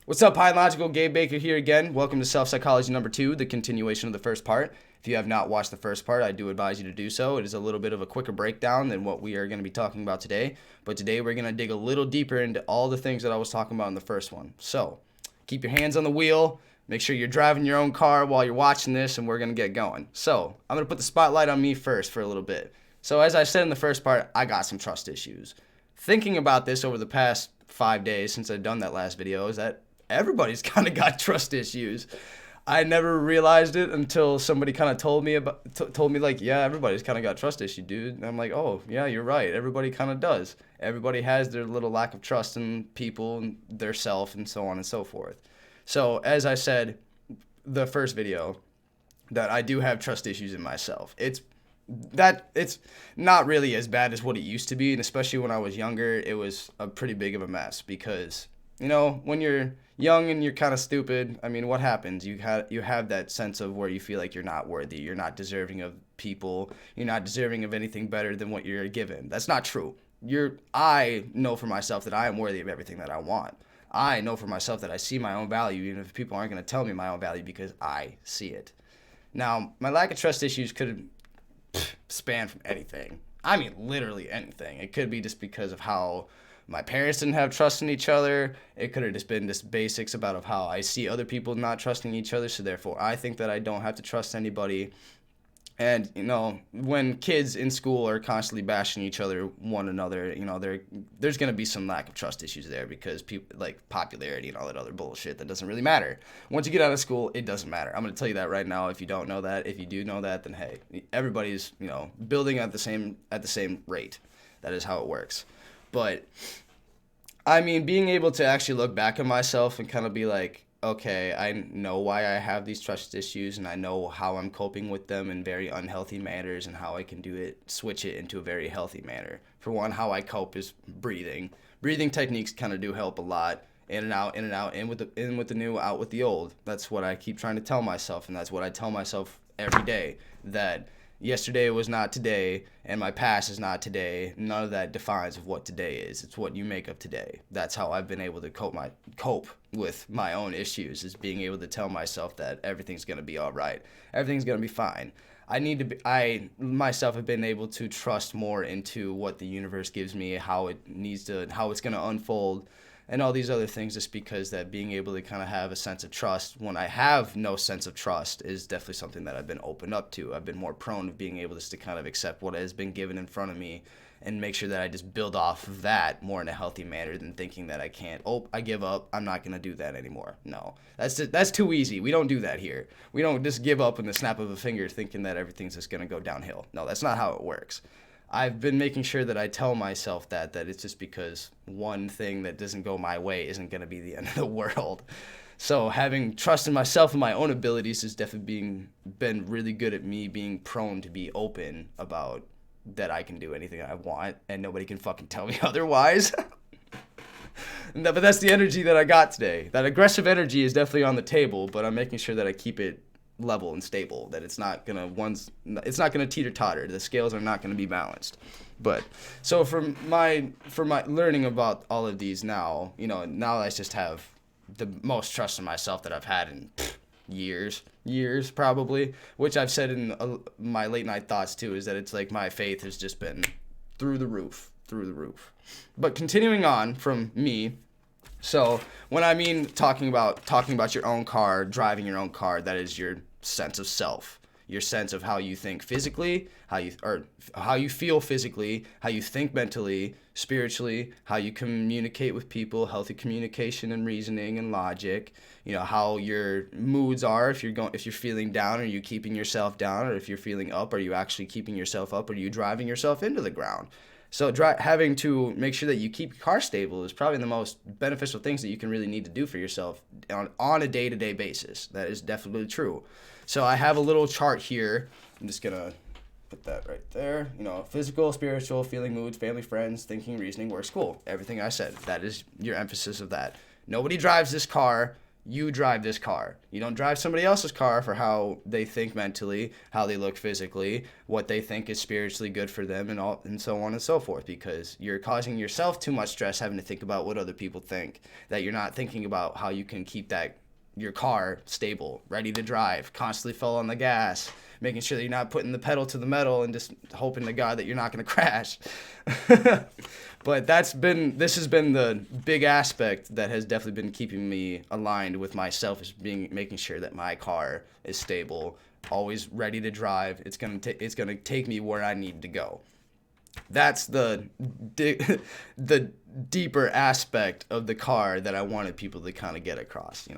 What's up, High and Logical? Gabe Baker here again. Welcome to Self Psychology number 2, the continuation of the first part. If you have not watched the first part, I do advise you to do so. It is a little bit of a quicker breakdown than what we are going to be talking about today. But today we're going to dig a little deeper into all the things that I was talking about in the first one. So keep your hands on the wheel. Make sure you're driving your own car while you're watching this, and we're going to get going. So I'm going to put the spotlight on me first for a little bit. So as I said in the first part, I got some trust issues. Thinking about this over the past 5 days since I've done that last video is that everybody's kind of got trust issues. I never realized it until somebody kind of told me like, yeah, everybody's kind of got trust issue, dude. And I'm like, oh, yeah, you're right. Everybody kind of does. Everybody has their little lack of trust in people and their self and so on and so forth. So as I said, the first video, that I do have trust issues in myself. It's not really as bad as what it used to be, and especially when I was younger, it was a pretty big of a mess because, you know, when you're young and you're kind of stupid, I mean, what happens? You have that sense of where you feel like you're not worthy, you're not deserving of people, you're not deserving of anything better than what you're given. That's not true. I know for myself that I am worthy of everything that I want. I know for myself that I see my own value, even if people aren't going to tell me my own value, because I see it. Now, my lack of trust issues could span from anything. I mean, literally anything. It could be just because of how my parents didn't have trust in each other. It could have just been just basics about of how I see other people not trusting each other, so therefore I think that I don't have to trust anybody. And, you know, when kids in school are constantly bashing each other, one another, you know, there's going to be some lack of trust issues there because people like popularity and all that other bullshit that doesn't really matter. Once you get out of school, it doesn't matter. I'm going to tell you that right now. If you don't know that, if you do know that, then hey, everybody's, you know, building at the same rate. That is how it works. But I mean, being able to actually look back at myself and kind of be like, okay, I know why I have these trust issues, and I know how I'm coping with them in very unhealthy manners and how I can switch it into a very healthy manner. For one, how I cope is breathing. Breathing techniques kind of do help a lot. In and out, in with the new, out with the old. That's what I keep trying to tell myself, and that's what I tell myself every day, that yesterday was not today, and my past is not today. None of that defines of what today is. It's what you make of today. That's how I've been able to cope with my own issues, is being able to tell myself that everything's going to be all right. Everything's going to be fine. I myself have been able to trust more into what the universe gives me, how it's going to unfold, and all these other things, just because that being able to kind of have a sense of trust when I have no sense of trust is definitely something that I've been opened up to. I've been more prone to being able just to kind of accept what has been given in front of me and make sure that I just build off of that more in a healthy manner than thinking that I can't. Oh, I give up. I'm not going to do that anymore. No, that's too easy. We don't do that here. We don't just give up in the snap of a finger thinking that everything's just going to go downhill. No, that's not how it works. I've been making sure that I tell myself that it's just because one thing that doesn't go my way isn't going to be the end of the world. So having trust in myself and my own abilities has definitely been really good at me being prone to be open about that I can do anything I want and nobody can fucking tell me otherwise. But that's the energy that I got today. That aggressive energy is definitely on the table, but I'm making sure that I keep it level and stable, that it's not gonna teeter-totter. The scales are not gonna be balanced. But so for my learning about all of these now, you know, now I just have the most trust in myself that I've had in years probably, which I've said in my late night thoughts too, is that it's like my faith has just been through the roof. But continuing on from me, so when I mean talking about your own car, driving your own car, that is your sense of self, your sense of how you think physically, how you feel physically, how you think mentally, spiritually, how you communicate with people, healthy communication and reasoning and logic, you know, how your moods are, if you're feeling down, are you keeping yourself down, or if you're feeling up, are you actually keeping yourself up, or are you driving yourself into the ground? So having to make sure that you keep your car stable is probably the most beneficial things that you can really need to do for yourself on a day-to-day basis. That is definitely true. So I have a little chart here. I'm just going to put that right there. You know, physical, spiritual, feeling, moods, family, friends, thinking, reasoning, work, school. Everything I said. That is your emphasis of that. Nobody drives this car You drive this car. You don't drive somebody else's car for how they think mentally, how they look physically, what they think is spiritually good for them, and so on and so forth, because you're causing yourself too much stress having to think about what other people think, that you're not thinking about how you can keep your car stable, ready to drive, constantly full on the gas, making sure that you're not putting the pedal to the metal and just hoping to God that you're not going to crash. But this has been the big aspect that has definitely been keeping me aligned with myself, is making sure that my car is stable, always ready to drive. It's gonna take me where I need to go. That's the deeper aspect of the car that I wanted people to kind of get across.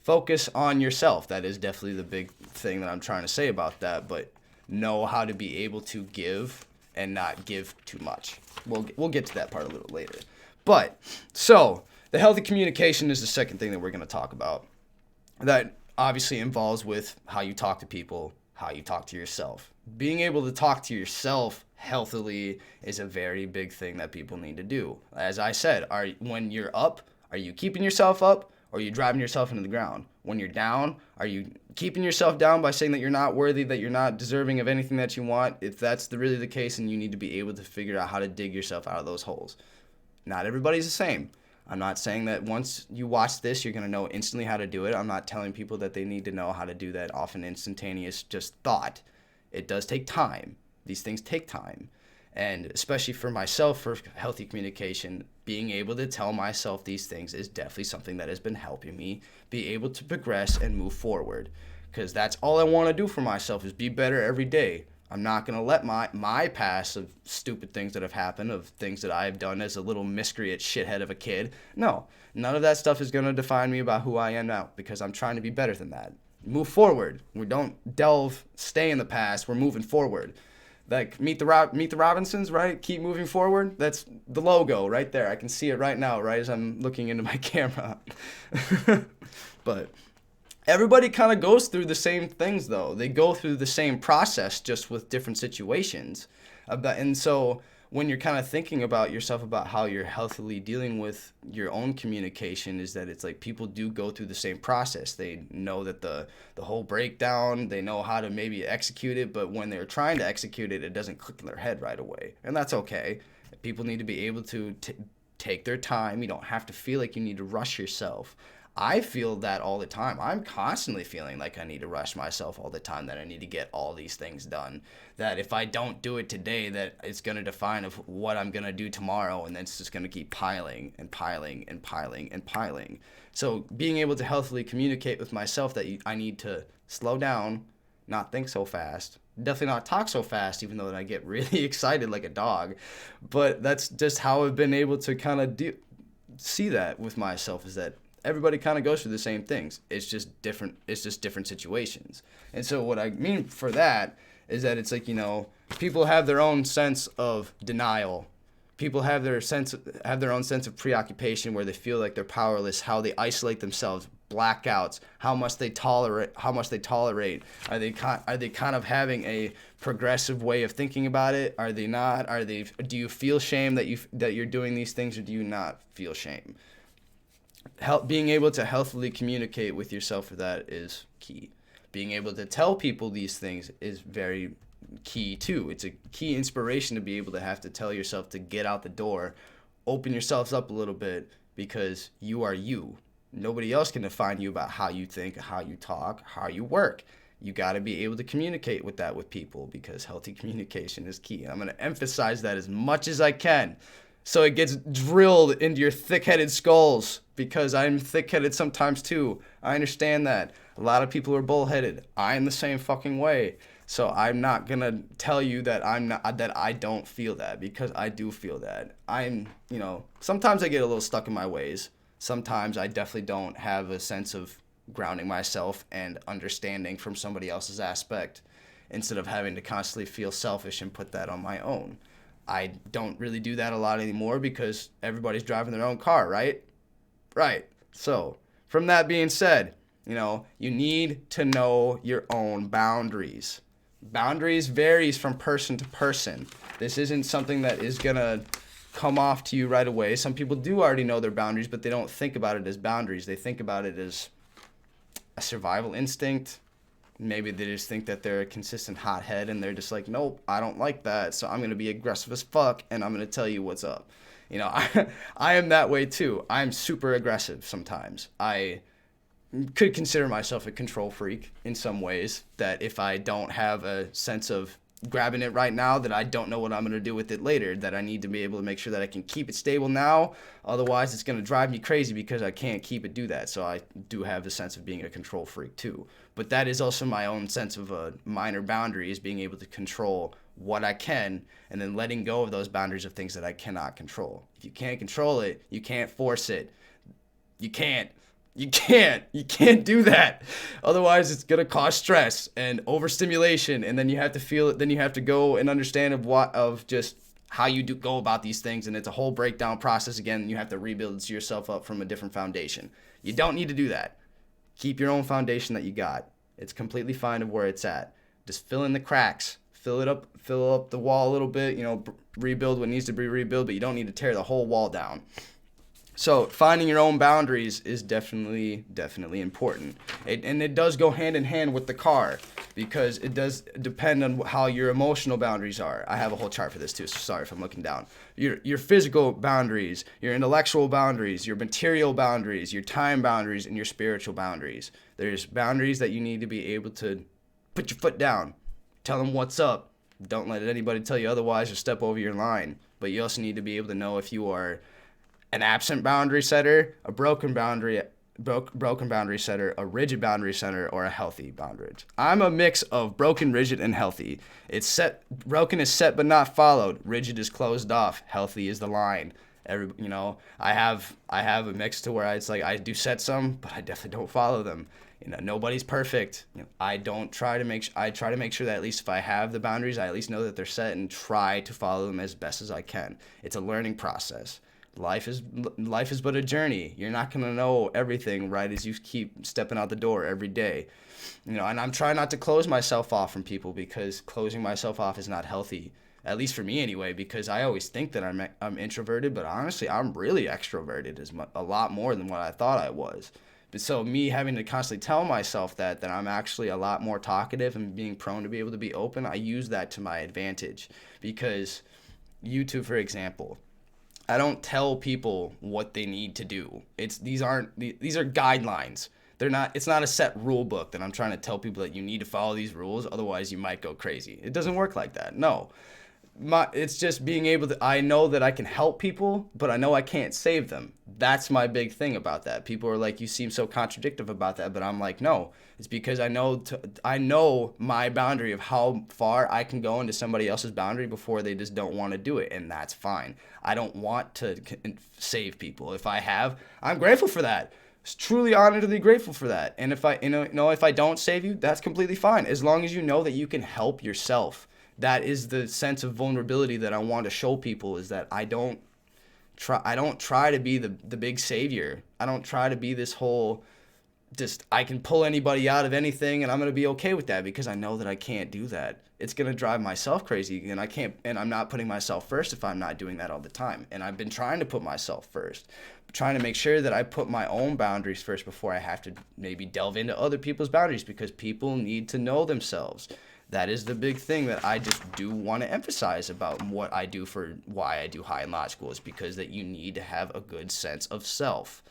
Focus on yourself. That is definitely the big thing that I'm trying to say about that. But know how to be able to give and not give too much. We'll get to that part a little later. But so the healthy communication is the second thing that we're going to talk about. That obviously involves with how you talk to people, how you talk to yourself. Being able to talk to yourself healthily is a very big thing that people need to do. As I said, when you're up, are you keeping yourself up, or are you driving yourself into the ground? When you're down, are you keeping yourself down by saying that you're not worthy, that you're not deserving of anything that you want? If that's really the case, then you need to be able to figure out how to dig yourself out of those holes. Not everybody's the same. I'm not saying that once you watch this, you're going to know instantly how to do it. I'm not telling people that they need to know how to do that off an instantaneous just thought. It does take time. These things take time. And especially for myself, for healthy communication, being able to tell myself these things is definitely something that has been helping me be able to progress and move forward. Because that's all I want to do for myself, is be better every day. I'm not going to let my past of stupid things that have happened, of things that I've done as a little miscreant shithead of a kid. No, none of that stuff is going to define me about who I am now, because I'm trying to be better than that. Move forward. We don't stay in the past. We're moving forward. Like Meet the Robinsons, right? Keep moving forward. That's the logo right there. I can see it right now, right as I'm looking into my camera. But everybody kind of goes through the same things, though. They go through the same process, just with different situations. And so when you're kind of thinking about yourself, about how you're healthily dealing with your own communication, is that it's like people do go through the same process. They know that the whole breakdown, they know how to maybe execute it, but when they're trying to execute it, it doesn't click in their head right away. And that's okay. People need to be able to take their time. You don't have to feel like you need to rush yourself. I feel that all the time. I'm constantly feeling like I need to rush myself all the time, that I need to get all these things done, that if I don't do it today, that it's going to define of what I'm going to do tomorrow, and then it's just going to keep piling and piling and piling and piling. So being able to healthily communicate with myself that I need to slow down, not think so fast, definitely not talk so fast, even though I get really excited like a dog. But that's just how I've been able to kind of see that with myself, is that everybody kind of goes through the same things. It's just different situations. And so what I mean for that is that it's like, people have their own sense of denial. People have their own sense of preoccupation, where they feel like they're powerless, how they isolate themselves, blackouts, how much they tolerate. Are they kind of having a progressive way of thinking about it? Are they not? Do you feel shame that you're doing these things, or do you not feel shame? Being able to healthily communicate with yourself for that is key. Being able to tell people these things is very key too. It's a key inspiration to be able to have to tell yourself to get out the door, open yourselves up a little bit, because you are you. Nobody else can define you about how you think, how you talk, how you work. You got to be able to communicate with people, because healthy communication is key. I'm going to emphasize that as much as I can, so it gets drilled into your thick-headed skulls, because I'm thick-headed sometimes too. I understand that. A lot of people are bullheaded. I'm the same fucking way. So I'm not going to tell you that I don't feel that, because I do feel that. Sometimes I get a little stuck in my ways. Sometimes I definitely don't have a sense of grounding myself and understanding from somebody else's aspect, instead of having to constantly feel selfish and put that on my own. I don't really do that a lot anymore, because everybody's driving their own car, right? Right. So, from that being said, you need to know your own boundaries. Boundaries varies from person to person. This isn't something that is going to come off to you right away. Some people do already know their boundaries, but they don't think about it as boundaries. They think about it as a survival instinct. Maybe they just think that they're a consistent hothead and they're just like, nope, I don't like that, so I'm going to be aggressive as fuck and I'm going to tell you what's up. I am that way too. I'm super aggressive sometimes. I could consider myself a control freak in some ways, that if I don't have a sense of grabbing it right now, that I don't know what I'm going to do with it later, that I need to be able to make sure that I can keep it stable now. Otherwise, it's going to drive me crazy because I can't keep it do that. So I do have the sense of being a control freak too. But that is also my own sense of a minor boundary, is being able to control what I can and then letting go of those boundaries of things that I cannot control. If you can't control it, you can't force it. You can't do that. Otherwise, it's going to cause stress and overstimulation. And then you have to feel it. Then you have to go and understand of just how you go about these things. And it's a whole breakdown process again. You have to rebuild yourself up from a different foundation. You don't need to do that. Keep your own foundation that you got. It's completely fine of where it's at. Just fill in the cracks. Fill up the wall a little bit. Rebuild what needs to be rebuilt, but you don't need to tear the whole wall down. So finding your own boundaries is definitely important. And it does go hand in hand with the car, because it does depend on how your emotional boundaries are. I have a whole chart for this too, so sorry if I'm looking down. Your physical boundaries, your intellectual boundaries, your material boundaries, your time boundaries, and your spiritual boundaries. There's boundaries that you need to be able to put your foot down, tell them what's up. Don't let anybody tell you otherwise or step over your line. But you also need to be able to know if you are an absent boundary setter, a broken boundary setter, a rigid boundary setter, or a healthy boundary. I'm a mix of broken, rigid, and healthy. Broken is set but not followed. Rigid is closed off. Healthy is the line. I have a mix to where it's like I do set some, but I definitely don't follow them. Nobody's perfect. I try to make sure that at least if I have the boundaries, I at least know that they're set and try to follow them as best as I can. It's a learning process. Life is but a journey. You're not going to know everything right as you keep stepping out the door every day. And I'm trying not to close myself off from people, because closing myself off is not healthy, at least for me anyway, because I always think that I'm introverted, but honestly, I'm really extroverted, a lot more than what I thought I was. But so me having to constantly tell myself that I'm actually a lot more talkative and being prone to be able to be open, I use that to my advantage. Because YouTube, for example, I don't tell people what they need to do. These are guidelines. It's not a set rule book that I'm trying to tell people that you need to follow these rules, otherwise you might go crazy. It doesn't work like that. No. It's just being able to, I know that I can help people, but I know I can't save them. That's my big thing about that. People are like, you seem so contradictory about that, but I'm like, no. It's because I know my boundary of how far I can go into somebody else's boundary before they just don't want to do it, and that's fine. I don't want to save people. If I have, I'm grateful for that. Truly honoredly grateful for that. And if I don't save you, that's completely fine, as long as you know that you can help yourself. That is the sense of vulnerability that I want to show people, is that I don't try to be the big savior. I don't try to be this whole I can pull anybody out of anything and I'm going to be okay with that, because I know that I can't do that. It's going to drive myself crazy, and I'm not putting myself first if I'm not doing that all the time. And I've been trying to put myself first, trying to make sure that I put my own boundaries first before I have to maybe delve into other people's boundaries, because people need to know themselves. That is the big thing that I just do want to emphasize about what I do, for why I do high and law school, is because that you need to have a good sense of self.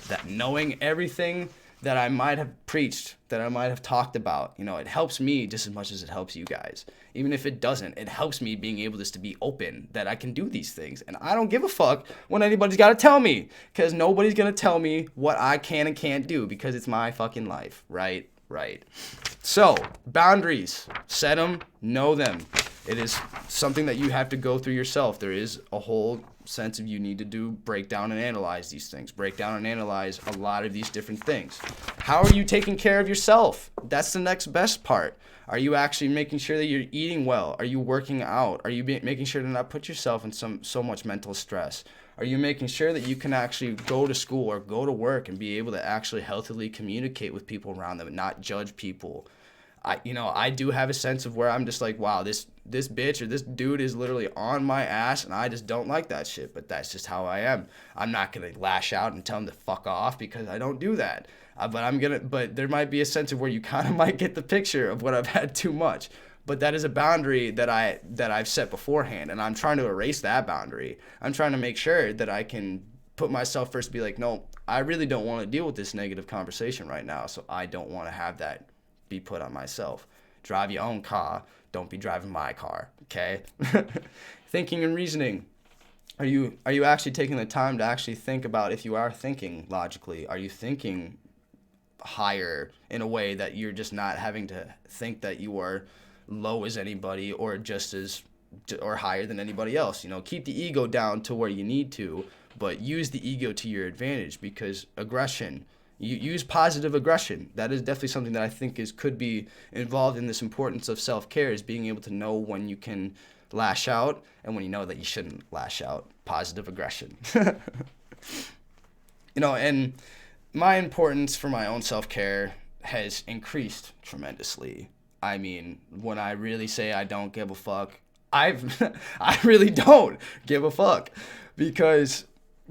That knowing everything that I might have preached, that I might have talked about, it helps me just as much as it helps you guys. Even if it doesn't, it helps me being able just to be open that I can do these things. And I don't give a fuck when anybody's got to tell me, because nobody's going to tell me what I can and can't do, because it's my fucking life, right? Right. So, boundaries. Set them, know them. It is something that you have to go through yourself. There is a whole sense of you need to break down and analyze these things. Break down and analyze a lot of these different things. How are you taking care of yourself? That's the next best part. Are you actually making sure that you're eating well? Are you working out? Are you making sure to not put yourself in so much mental stress? Are you making sure that you can actually go to school or go to work and be able to actually healthily communicate with people around them and not judge people? I do have a sense of where I'm just like, wow, this bitch or this dude is literally on my ass, and I just don't like that shit. But that's just how I am. I'm not gonna lash out and tell him to fuck off because I don't do that. But there might be a sense of where you kind of might get the picture of what I've had too much. But that is a boundary that I've set beforehand, and I'm trying to erase that boundary. I'm trying to make sure that I can put myself first, be like, no, I really don't want to deal with this negative conversation right now, so I don't want to have that be put on myself. Drive your own car. Don't be driving my car. Okay. Thinking and reasoning. Are you actually taking the time to actually think about, if you are thinking logically, are you thinking higher in a way that you're just not having to think that you are low as anybody or just as or higher than anybody else? Keep the ego down to where you need to, but use the ego to your advantage, because aggression, you use positive aggression. That is definitely something that I think could be involved in this importance of self-care, is being able to know when you can lash out and when you know that you shouldn't lash out. Positive aggression. And my importance for my own self-care has increased tremendously. I mean, when I really say I don't give a fuck, I really don't give a fuck, because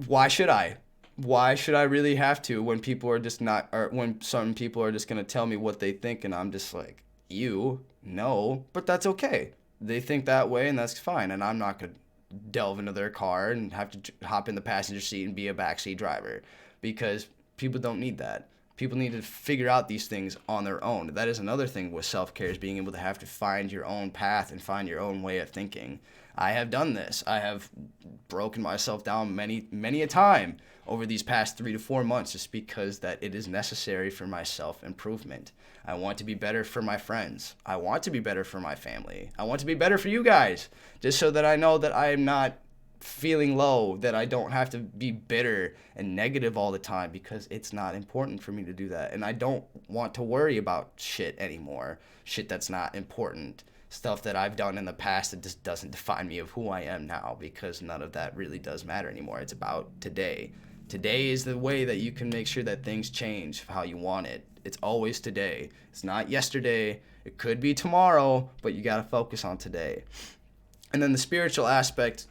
why should I? Why should I really have to, when people are just not, or when some people are just going to tell me what they think, and I'm just like, no, but that's okay. They think that way, and that's fine, and I'm not going to delve into their car and have to hop in the passenger seat and be a backseat driver, because people don't need that. People need to figure out these things on their own. That is another thing with self-care, is being able to have to find your own path and find your own way of thinking. I have done this. I have broken myself down many, many a time over these past 3 to 4 months, just because that it is necessary for my self-improvement. I want to be better for my friends. I want to be better for my family. I want to be better for you guys, just so that I know that I am not feeling low, that I don't have to be bitter and negative all the time, because it's not important for me to do that. And I don't want to worry about shit anymore. Shit that's not important. Stuff that I've done in the past that just doesn't define me of who I am now, because none of that really does matter anymore. It's about today. Today is the way that you can make sure that things change how you want it. It's always today. It's not yesterday. It could be tomorrow, but you got to focus on today. And then the spiritual aspect,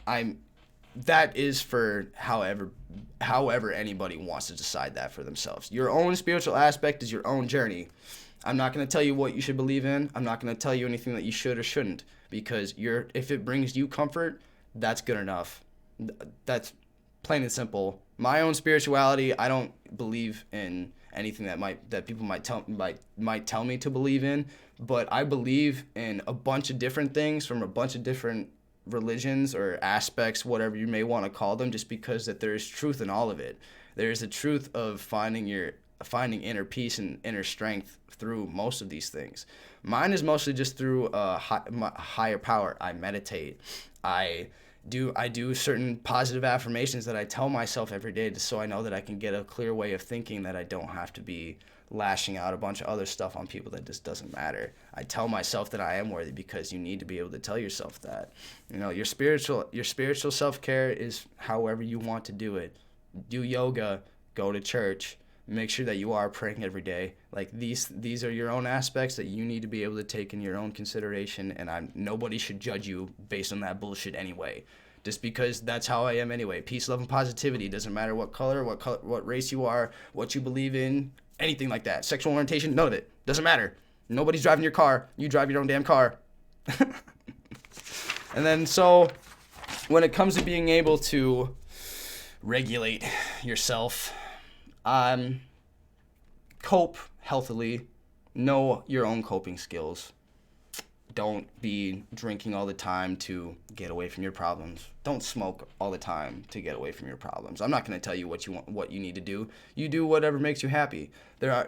that is for however anybody wants to decide that for themselves. Your own spiritual aspect is your own journey. I'm not going to tell you what you should believe in. I'm not going to tell you anything that you should or shouldn't, because if it brings you comfort, that's good enough. That's plain and simple. My own spirituality, I don't believe in anything that people might tell me to believe in, but I believe in a bunch of different things from a bunch of different religions or aspects, whatever you may want to call them, just because that there is truth in all of it. There is the truth of finding inner peace and inner strength through most of these things. Mine is mostly just through higher power. I meditate. I do certain positive affirmations that I tell myself every day, just so I know that I can get a clear way of thinking, that I don't have to be lashing out a bunch of other stuff on people that just doesn't matter. I tell myself that I am worthy, because you need to be able to tell yourself that. Your spiritual self-care is however you want to do it. Do yoga, go to church, make sure that you are praying every day. Like these are your own aspects that you need to be able to take in your own consideration, and nobody should judge you based on that bullshit anyway. Just because that's how I am anyway. Peace, love, and positivity. Doesn't matter what color, what race you are, what you believe in, anything like that. Sexual orientation, none of it. Doesn't matter. Nobody's driving your car. You drive your own damn car. And then so when it comes to being able to regulate yourself, cope healthily, know your own coping skills. Don't be drinking all the time to get away from your problems. Don't smoke all the time to get away from your problems. I'm not going to tell you what you need to do. You do whatever makes you happy.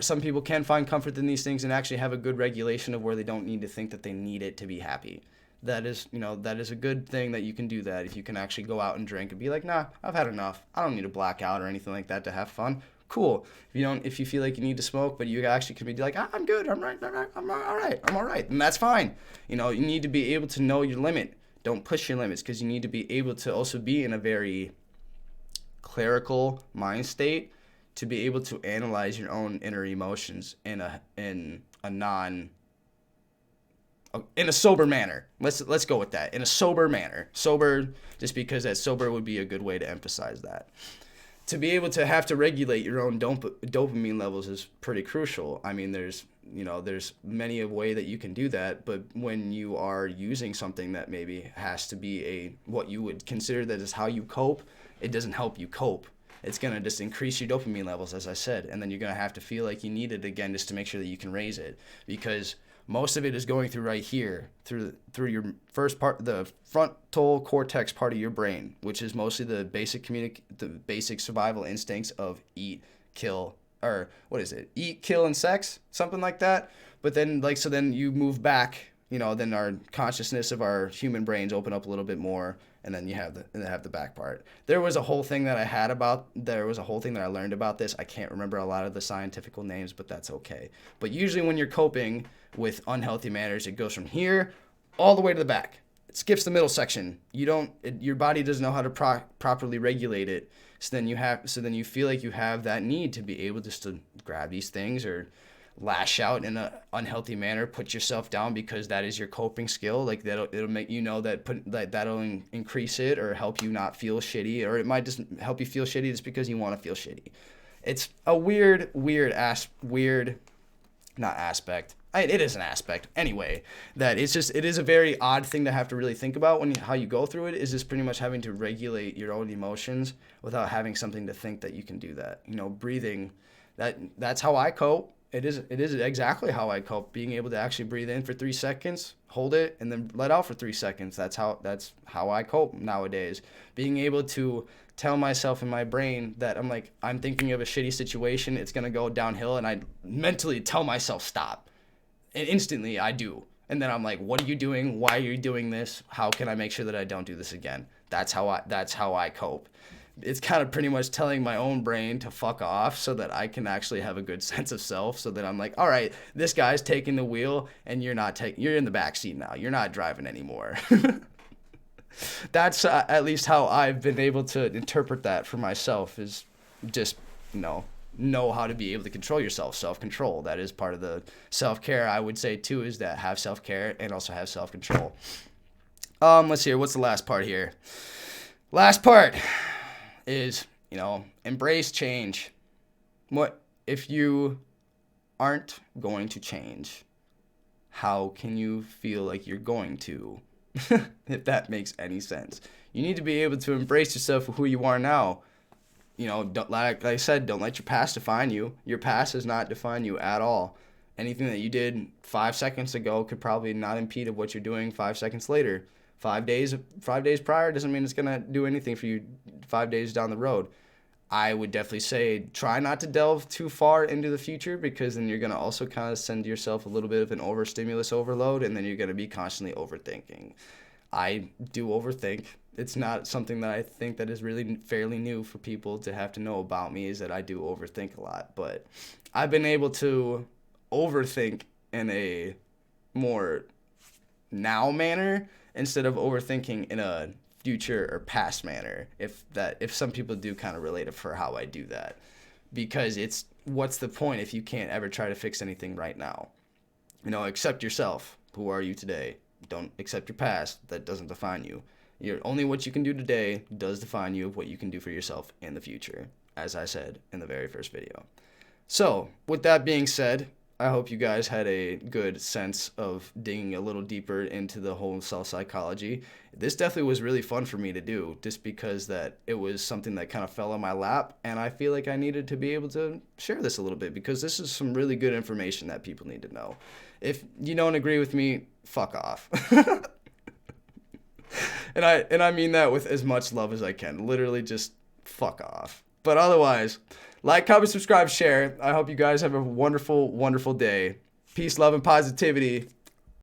Some people can find comfort in these things and actually have a good regulation of where they don't need to think that they need it to be happy. That is a good thing, that you can do that. If you can actually go out and drink and be like, nah, I've had enough. I don't need to black out or anything like that to have fun. Cool. If you feel like you need to smoke, but you actually can be like, I'm good, I'm all right, and that's fine. You need to be able to know your limit. Don't push your limits, because you need to be able to also be in a very clerical mind state to be able to analyze your own inner emotions in a non in a sober manner. Let's go with that. In a sober manner. Sober, just because that sober would be a good way to emphasize that. To be able to have to regulate your own dopamine levels is pretty crucial. I mean, there's many a way that you can do that, but when you are using something that maybe has to be what you would consider that is how you cope, it doesn't help you cope. It's going to just increase your dopamine levels, as I said, and then you're going to have to feel like you need it again just to make sure that you can raise it, because most of it is going through right here, through your first part, the frontal cortex part of your brain, which is mostly the basic survival instincts of eat, kill, or what is it? Eat, kill, and sex, something like that. But then, so then you move back, then our consciousness of our human brains open up a little bit more, and then you have the back part. There was a whole thing that I learned about this. I can't remember a lot of the scientific names, but that's okay. But usually when you're coping with unhealthy manners, it goes from here all the way to the back. It skips the middle section. Your body doesn't know how to properly regulate it. So then you feel like you have that need to be able just to grab these things or lash out in an unhealthy manner, put yourself down, because that is your coping skill. Like it'll make that'll increase it or help you not feel shitty, or it might just help you feel shitty just because you want to feel shitty. It's a it is an aspect anyway, that it is a very odd thing to have to really think about how you go through it, is just pretty much having to regulate your own emotions without having something to think that you can do that. Breathing, that's how I cope. It is exactly how I cope. Being able to actually breathe in for 3 seconds, hold it, and then let out for 3 seconds. That's how I cope nowadays. Being able to tell myself in my brain that I'm thinking of a shitty situation, it's gonna go downhill, and I mentally tell myself stop, and instantly I do. And then I'm like, what are you doing? Why are you doing this? How can I make sure that I don't do this again? That's how I cope. It's kind of pretty much telling my own brain to fuck off so that I can actually have a good sense of self, so that I'm like, all right, this guy's taking the wheel and you're in the back seat now. You're not driving anymore. That's at least how I've been able to interpret that for myself, is just, know how to be able to control yourself. Self-control. That is part of the self-care, I would say, too, is that have self-care and also have self-control. Let's see here. What's the last part here? Last part is, embrace change. What if you aren't going to change? How can you feel like you're going to? If that makes any sense. You need to be able to embrace yourself for who you are now. Like I said, don't let your past define you. Your past does not define you at all. Anything that you did 5 seconds ago could probably not impede of what you're doing 5 seconds later. 5 days prior doesn't mean it's going to do anything for you 5 days down the road. I would definitely say try not to delve too far into the future, because then you're going to also kind of send yourself a little bit of an overstimulus overload, and then you're going to be constantly overthinking. I do overthink. It's not something that I think that is really fairly new for people to have to know about me, is that I do overthink a lot. But I've been able to overthink in a more now manner instead of overthinking in a future or past manner, if some people do kind of relate it for how I do that, because it's, what's the point if you can't ever try to fix anything right now? Accept yourself. Who are you today? Don't accept your past. That doesn't define you. Only what you can do today does define you of what you can do for yourself in the future, as I said in the very first video. So with that being said, I hope you guys had a good sense of digging a little deeper into the whole self-psychology. This definitely was really fun for me to do, just because that it was something that kind of fell on my lap, and I feel like I needed to be able to share this a little bit, because this is some really good information that people need to know. If you don't agree with me, fuck off. And I mean that with as much love as I can. Literally just fuck off. But otherwise, like, comment, subscribe, share. I hope you guys have a wonderful, wonderful day. Peace, love, and positivity.